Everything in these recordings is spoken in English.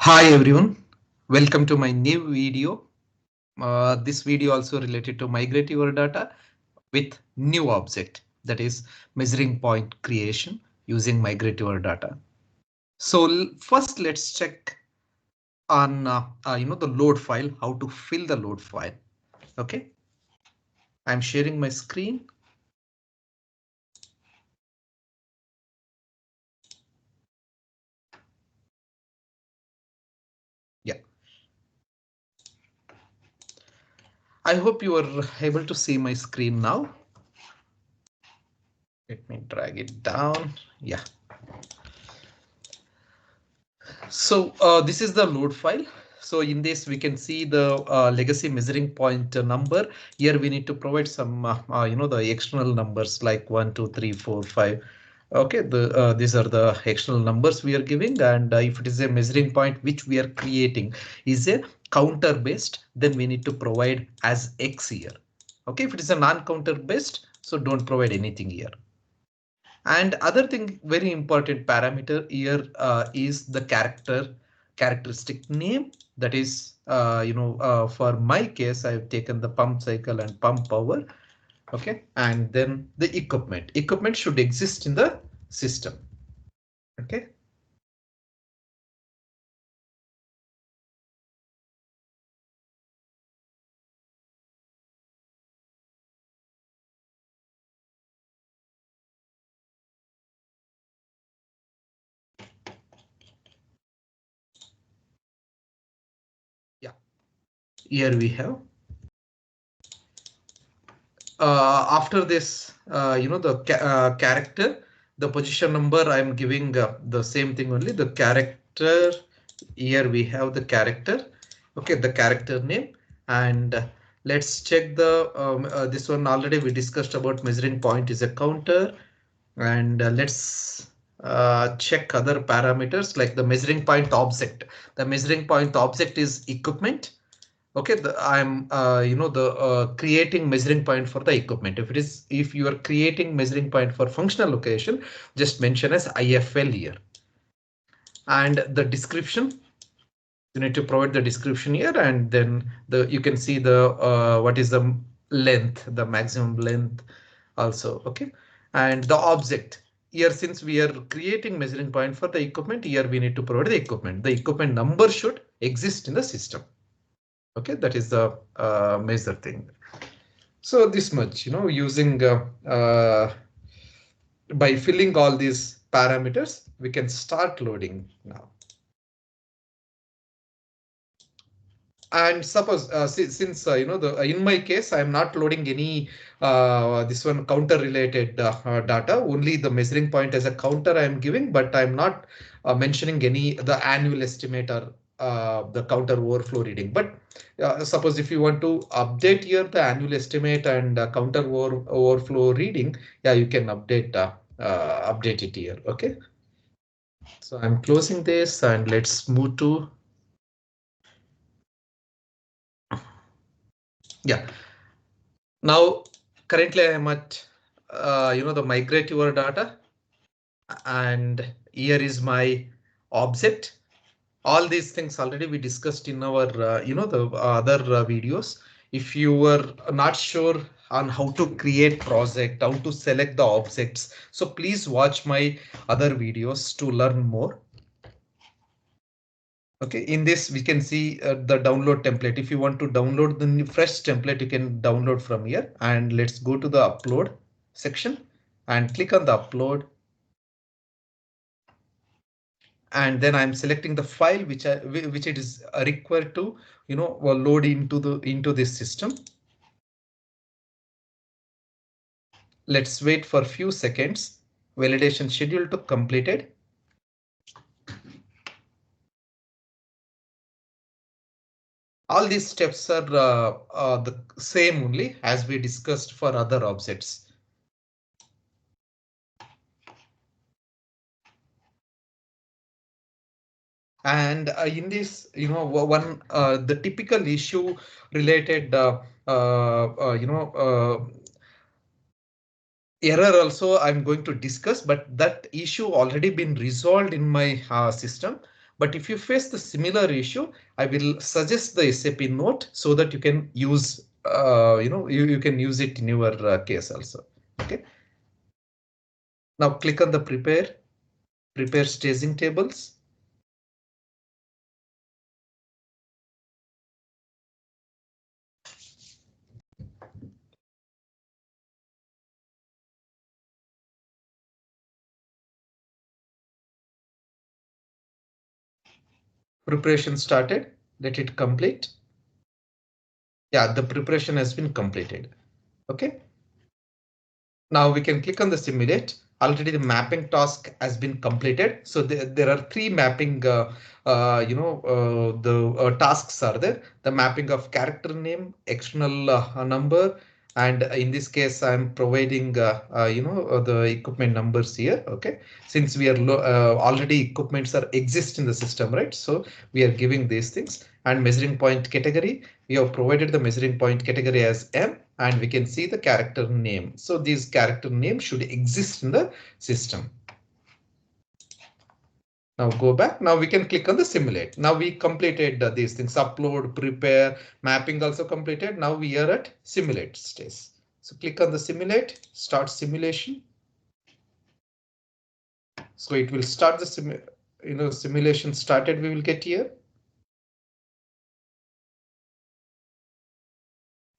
Hi everyone, welcome to my new video. This video also related to migrate your data with new object, that is measuring point creation using migrate your data. So first let's check on the load file, how to fill the load file. Okay, I'm sharing my screen. Yeah, I hope you are able to see my screen now. Let me drag it down. Yeah. So this is the load file. So in this we can see the legacy measuring point number. Here we need to provide some the external numbers like 1, 2, 3, 4, 5. Okay, these are the external numbers we are giving, and if it is a measuring point which we are creating is a counter based, then we need to provide as X here. Okay, if it is a non-counter based, so don't provide anything here. And other thing, very important parameter here is the characteristic name. That is, for my case, I've taken the pump cycle and pump power. OK, and then the equipment. Equipment should exist in the system. OK. Yeah, here we have. After this, the character, the position number, I'm giving the same thing only. The character, here we have the character. OK, the character name. And let's check the this one already we discussed about measuring point is a counter. And let's check other parameters like the measuring point object. The measuring point object is equipment. Okay, I'm creating measuring point for the equipment. If you are creating measuring point for functional location, just mention as IFL here. And the description, you need to provide the description here, and then you can see the what is the length, the maximum length also. Okay, and the object here, since we are creating measuring point for the equipment, here we need to provide the equipment. The equipment number should exist in the system. Okay, that is the major thing. So this much, using by filling all these parameters, we can start loading now. And suppose since in my case I'm not loading any this one counter related data, only the measuring point as a counter I am giving, but I'm not mentioning any the annual estimate or the counter overflow reading. But suppose if you want to update here the annual estimate and counter overflow reading, yeah, you can update it here. Okay, so I'm closing this and let's move to. Yeah. Now, currently I am at, the migrate your data, and here is my object. All these things already we discussed in our, the other videos. If you were not sure on how to create project, how to select the objects, so please watch my other videos to learn more. Okay, in this we can see the download template. If you want to download the fresh template, you can download from here. And let's go to the upload section and click on the upload. And then I'm selecting the file which it is required to load into this system. Let's wait for a few seconds. Validation schedule to completed. All these steps are the same only as we discussed for other objects. And in this, one the typical issue related, error also I'm going to discuss, but that issue already been resolved in my system. But if you face the similar issue, I will suggest the SAP note so that you can use, you can use it in your case also. Okay. Now click on the prepare staging tables. Preparation started. Let it complete. Yeah, the preparation has been completed. Okay. Now we can click on the simulate. Already the mapping task has been completed. So there are three mapping, the tasks are there. The mapping of character name, external number, and in this case, I'm providing, the equipment numbers here. Okay, since we are already equipments are exist in the system, right? So we are giving these things, and measuring point category. We have provided the measuring point category as M, and we can see the character name. So these character names should exist in the system. Now go back. Now we can click on the simulate. Now we completed these things, upload, prepare, mapping also completed. Now we are at simulate stage. So click on the simulate, start simulation. So it will start the simulation started. We will get here.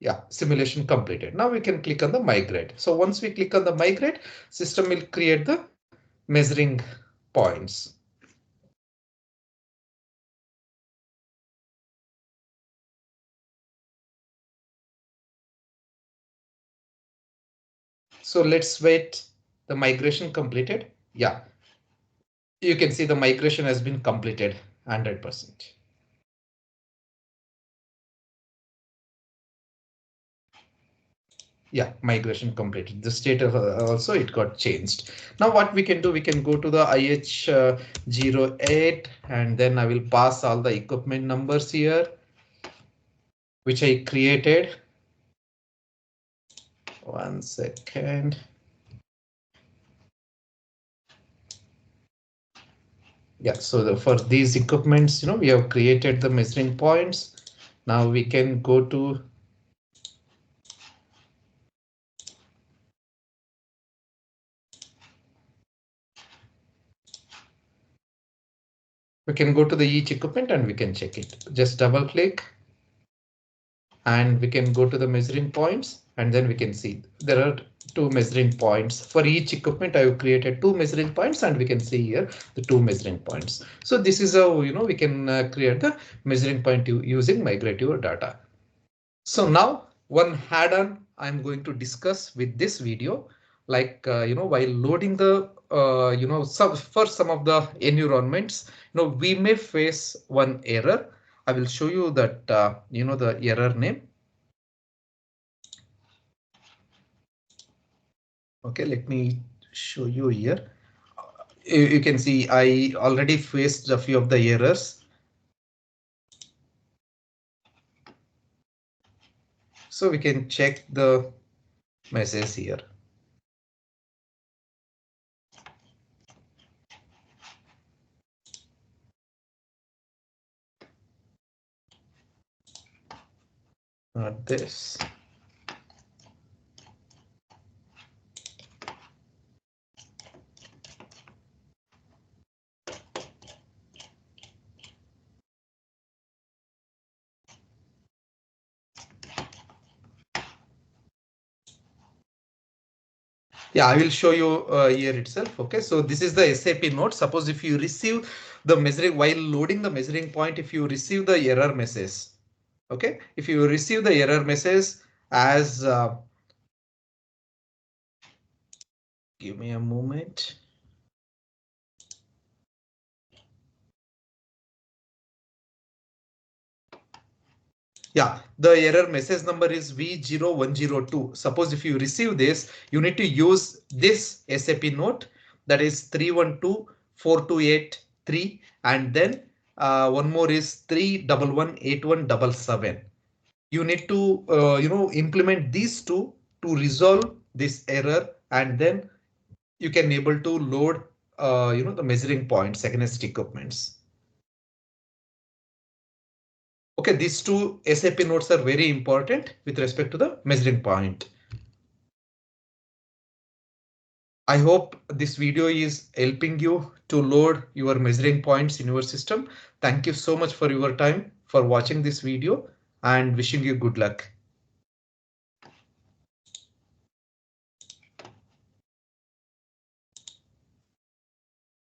Yeah, simulation completed. Now we can click on the migrate. So once we click on the migrate, system will create the measuring points. So let's wait the migration completed. Yeah, you can see the migration has been completed 100%. Yeah, migration completed. The state of also it got changed. Now what we can do, we can go to the IH08 and then I will pass all the equipment numbers here, which I created. 1 second. Yeah, so for these equipments, we have created the measuring points. Now we can go to the each equipment and we can check it. Just double click and we can go to the measuring points and then we can see there are two measuring points for each equipment. I have created two measuring points and we can see here the two measuring points. So this is how we can create the measuring point using migrate your data. So now one add-on I'm going to discuss with this video, like while loading the for some of the environments, we may face one error. I will show you that the error name. Okay, let me show you here. You can see I already faced a few of the errors. So we can check the message here. Not this. Yeah, I will show you here itself. OK, so this is the SAP note. Suppose if you receive the measuring while loading the measuring point, if you receive the error message. OK, if you receive the error message as give me a moment. Yeah, the error message number is V0102. Suppose if you receive this, you need to use this SAP note, that is 3124283, and then one more is 3118177. You need to implement these two to resolve this error, and then you can able to load the measuring points against equipments. Okay, these two SAP nodes are very important with respect to the measuring point. I hope this video is helping you to load your measuring points in your system. Thank you so much for your time for watching this video and wishing you good luck.